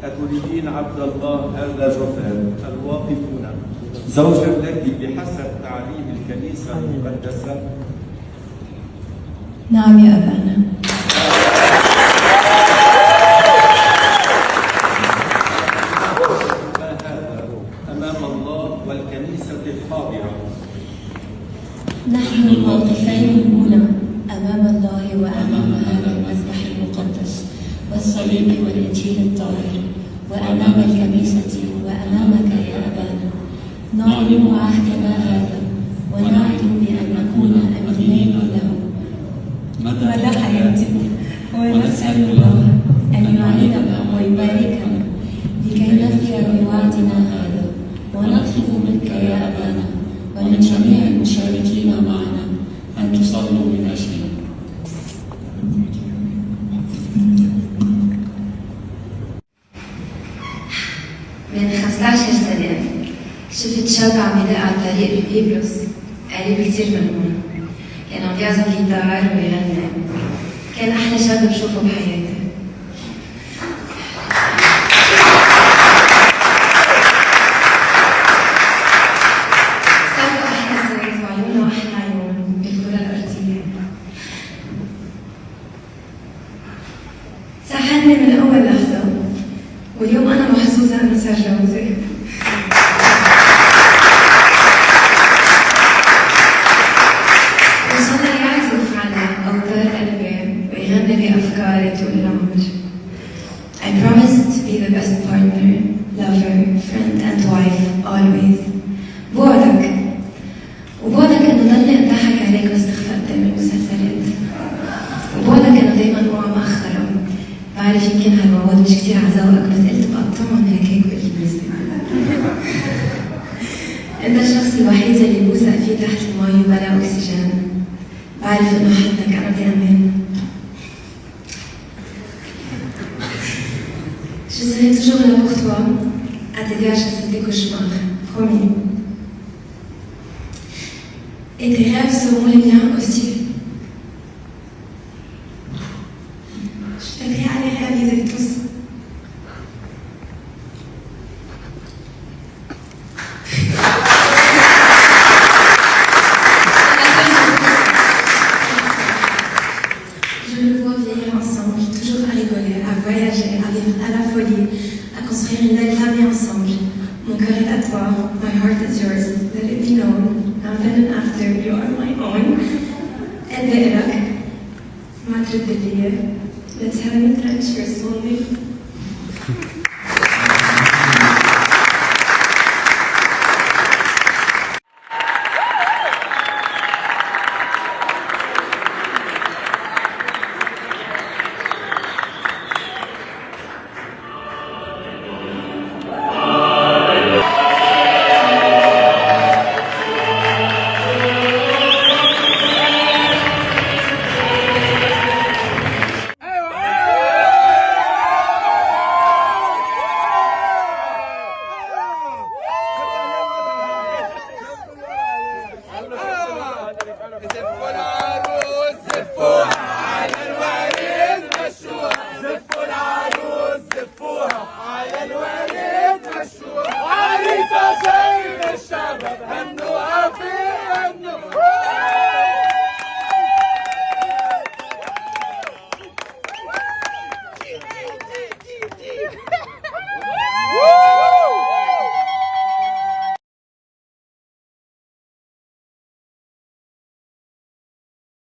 أتريدين عبد الله هذا جوفان الواقفون زوجا لك بحسب تعليم الكنيسة المقدسة؟ نعم يا أبانا. ما هذا أمام الله والكنيسة الحاضرة؟ نحن الواقفين هنا أمام الله وأمام هذا المذبح المقدس والصليب والإنجيل الطاهر وأمام الكنيسة وأمامك يا أبانا، نعلن عهدنا هذا ونعد بأن نكون أمينين له مدى حياتنا، ونسأل الله أن يعيننا ويباركنا لكي نفي بوعدنا هذا، ونطلب منك يا أبانا ومن جميع المشاركين معنا أن تصلوا من أجلنا. من 15 سنة شفت شاب عم يدق على الطريق ببيبلس، قريب كتير من هون، كان عم يعزف جيتار ويغني، كان أحلى شاب بشوفه بحياتي. صوته أحلى صوت وعيونه أحلى عيون بالكرة الأرضية. ساحرني من أول لحظة، واليوم أنا محظوظة إنه صار جوزي. إن شاء الله يعزف على أوتار قلبي ويغني لي أفكاري طول العمر. I promise to be the best partner, lover, friend and wife always. وبوعدك إنه ضلني أضحك عليك واستخفى قدام المسلسلات. وبوعدك إنه دايماً أوعى مأخرة. بعرف يمكن هالمواد مش كتير عزوقك، بس قلت بقطعهم هيك بالإنجليزي. أنت الشخص الوحيد اللي بوثق فيه تحت المي بلا أكسجين. بعرف إنه حدك أنا بأمان. Je serai toujours là pour toi, à t'aider à chasser tes cauchemars, promis. Et tes rêves seront les miens aussi. Je t'aiderai à les réaliser tous. Je nous vois vieillir ensemble, toujours à rigoler, à voyager, à vivre à la folie, à construire une belle famille ensemble. Mon cœur est à toi, my heart is yours, let it be known. Now then and after, you are my own. قد إيه لك؟ ما ترد لي. Let's have an adventure, soulmate.